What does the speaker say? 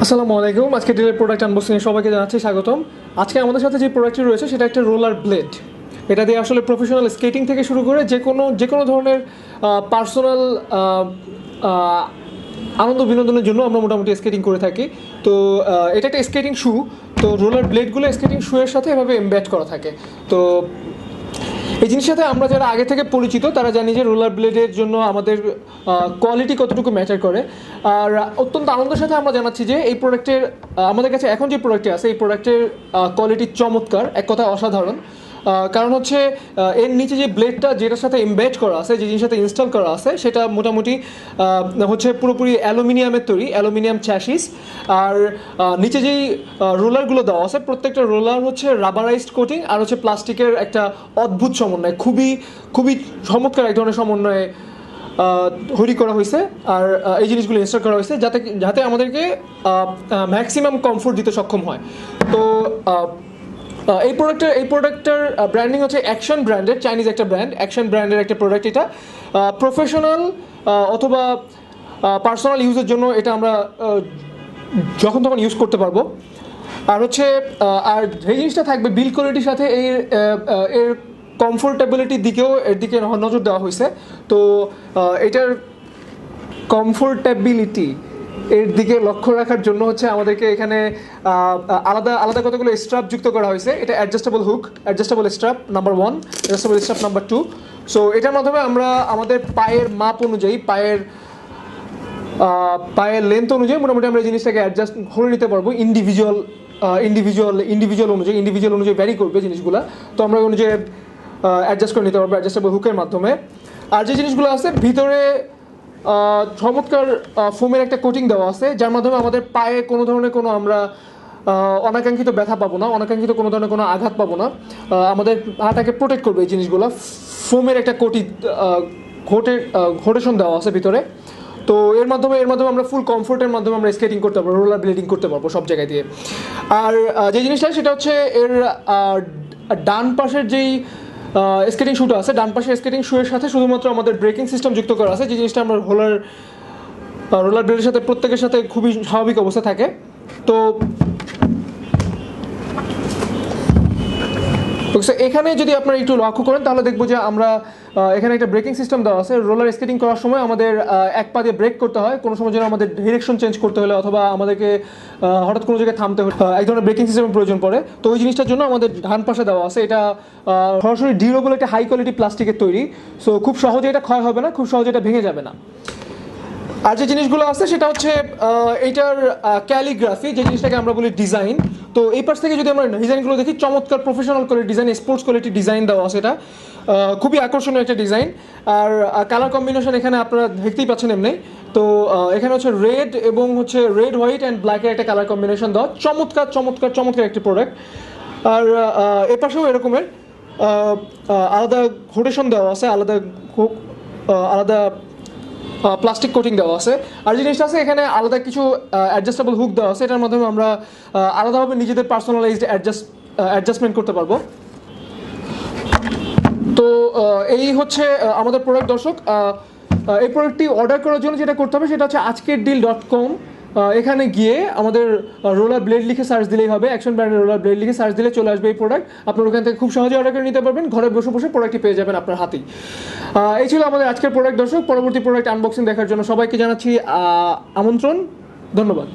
আসসালামু আলাইকুম। আজকে ডিলের প্রোডাক্ট আনবক্সিংয়ে সবাইকে জানাচ্ছি স্বাগতম। আজকে আমাদের সাথে যে প্রোডাক্টটি রয়েছে সেটা একটা রোলার ব্লেড। এটা দিয়ে আসলে প্রফেশনাল স্কেটিং থেকে শুরু করে যে কোনো ধরনের পার্সোনাল আনন্দ বিনোদনের জন্য আমরা মোটামুটি স্কেটিং করে থাকি। তো এটা একটা স্কেটিং শু। তো রোলার ব্লেডগুলো স্কেটিং শুয়ের সাথে এভাবে এমবেড করা থাকে। তো এই জিনিসের সাথে আমরা যারা আগে থেকে পরিচিত তারা জানি যে রোলার ব্লেডের জন্য আমাদের কোয়ালিটি কতটুকু ম্যাটার করে। আর অত্যন্ত আনন্দের সাথে আমরা জানাচ্ছি যে এই প্রোডাক্টের আমাদের কাছে এখন যে প্রোডাক্টটি আছে এই প্রোডাক্টের কোয়ালিটি চমৎকার, এক কথায় অসাধারণ। কারণ হচ্ছে এর নিচে যে ব্লেডটা যেটার সাথে এমবেড করা আছে, যে জিনিসের সাথে ইনস্টল করা আছে, সেটা মোটামুটি হচ্ছে পুরোপুরি অ্যালুমিনিয়ামের তৈরি, অ্যালুমিনিয়াম চ্যাসিস। আর নিচে যেই রোলারগুলো দেওয়া আছে প্রত্যেকটা রোলার হচ্ছে রাবারাইজড কোটিং আর হচ্ছে প্লাস্টিকের একটা অদ্ভুত সমন্বয়, খুবই খুবই চমৎকার এক ধরনের সমন্বয়ে তৈরি করা হয়েছে। আর এই জিনিসগুলো ইনস্টল করা হয়েছে যাতে আমাদেরকে ম্যাক্সিমাম কমফোর্ট দিতে সক্ষম হয়। তো এই প্রোডাক্টটার ব্র্যান্ডিং হচ্ছে অ্যাকশন ব্র্যান্ডের, চাইনিজ একটা ব্র্যান্ড, অ্যাকশন ব্র্যান্ডের একটা প্রোডাক্ট। এটা প্রফেশনাল অথবা পার্সোনাল ইউজের জন্য এটা আমরা যখন তখন ইউজ করতে পারবো। আর হচ্ছে আর যে জিনিসটা থাকবে বিল্ড কোয়ালিটির সাথে এর কমফোর্টেবিলিটির দিকেও এর দিকে নজর দেওয়া হয়েছে। তো এটার কমফোর্টেবিলিটি এর দিকে লক্ষ্য রাখার জন্য হচ্ছে আমাদেরকে এখানে আলাদা আলাদা কতগুলো স্ট্র্যাপ যুক্ত করা হয়েছে। এটা adjustable hook, adjustable strap number 1, adjustable strap number 2। So এটার মাধ্যমে আমরা আমাদের পায়ের মাপ অনুযায়ী, পায়ের লেন্থ অনুযায়ী মোটামুটি আমরা এই জিনিসটাকে অ্যাডজাস্ট করে নিতে পারবো। ইন্ডিভিজুয়াল অনুযায়ী ভ্যারি করবে জিনিসগুলো। তো আমরা অনুযায়ী অ্যাডজাস্ট করে নিতে পারবো অ্যাডজাস্টেবল হুকের মাধ্যমে। আর যে জিনিসগুলো আছে ভিতরে চমৎকার ফোমের একটা কোটিং দেওয়া আছে, যার মাধ্যমে আমাদের পায়ে কোনো ধরনের কোনো আমরা অনাকাঙ্ক্ষিত ব্যথা পাবো না, অনাকাঙ্ক্ষিত কোনো ধরনের কোনো আঘাত পাবো না। আমাদের পাটাকে প্রোটেক্ট করবে এই জিনিসগুলো। ফোমের একটা ঘোটেশন দেওয়া আছে ভিতরে। তো এর মাধ্যমে আমরা ফুল কমফোর্টের মাধ্যমে আমরা স্কেটিং করতে পারবো, রোলার ব্লেডিং করতে পারবো সব জায়গায় দিয়ে। আর যে জিনিসটা সেটা হচ্ছে এর ডান পাশের যেই স্কেটিং শুটা আছে, ডান পাশের স্কেটিং শুয়ের সাথে শুধুমাত্র আমাদের ব্রেকিং সিস্টেম যুক্ত করা আছে, যে জিনিসটা আমরা রোলার ব্লেডের সাথে প্রত্যেকের সাথে খুবই স্বাভাবিক অবস্থা থাকে। তো এখানে যদি আপনারা একটু লক্ষ্য করেন তাহলে দেখবো যে আমরা এখানে একটা ব্রেকিং সিস্টেম দেওয়া আছে। রোলার স্কেটিং করার সময় আমাদের এক পা দিয়ে ব্রেক করতে হয়, কোনো সময় যেন আমাদের ডিরেকশন চেঞ্জ করতে হলে অথবা আমাদেরকে হঠাৎ কোনো জায়গায় থামতে হলে এক ধরনের ব্রেকিং সিস্টেমের প্রয়োজন পড়ে। তো ওই জিনিসটার জন্য আমাদের ডান পাশে দেওয়া আছে। এটা সরাসরি ডিউরেবল একটা হাই কোয়ালিটি প্লাস্টিকের তৈরি। সো খুব সহজে এটা ক্ষয় হবে না, খুব সহজে এটা ভেঙে যাবে না। আর যে জিনিসগুলো আছে সেটা হচ্ছে এইটার ক্যালিগ্রাফি, যে জিনিসটাকে আমরা বলি ডিজাইন। তো এই পাশ থেকে যদি আমরা ডিজাইনগুলো দেখি, চমৎকার professional quality design, sports quality design দেওয়া আছে। এটা খুবই আকর্ষণীয় একটা ডিজাইন। আর কালার কম্বিনেশন এখানে আপনারা দেখতেই পাচ্ছেন এমনি। তো এখানে হচ্ছে রেড এবং হচ্ছে রেড, হোয়াইট অ্যান্ড ব্ল্যাকের একটা কালার কম্বিনেশন দেওয়া, চমৎকার একটি প্রোডাক্ট। আর এ পাশেও এরকমের আলাদা ঘোটেশন দেওয়া আছে, আলাদা প্লাস্টিক কোটিং দেওয়া আছে। আর জিনিসটা আছে এখানে আলাদা কিছু অ্যাডজাস্টেবল হুক দেওয়া আছে, এটার মাধ্যমে আমরা আলাদাভাবে নিজেদের পার্সোনালাইজড অ্যাডজাস্টমেন্ট করতে পারবো। তো এই হচ্ছে আমাদের প্রোডাক্ট। দর্শক, এই প্রোডাক্টটি অর্ডার করার জন্য যেটা করতে হবে সেটা হচ্ছে ajkerdeal.com। এখানে গিয়ে আমাদের রোলার ব্লেড লিখে সার্চ দিলেই হবে, অ্যাকশন ব্র্যান্ডের রোলার ব্লেড লিখে সার্চ দিলে চলে আসবে এই প্রোডাক্ট। আপনার ওখান থেকে খুব সহজে অর্ডার করে নিতে পারবেন, ঘরে বসে বসে প্রোডাক্টটি পেয়ে যাবেন আপনার হাতেই। এই ছিল আমাদের আজকের প্রোডাক্ট। দর্শক, পরবর্তী প্রোডাক্ট আনবক্সিং দেখার জন্য সবাইকে জানাচ্ছি আমন্ত্রণ। ধন্যবাদ।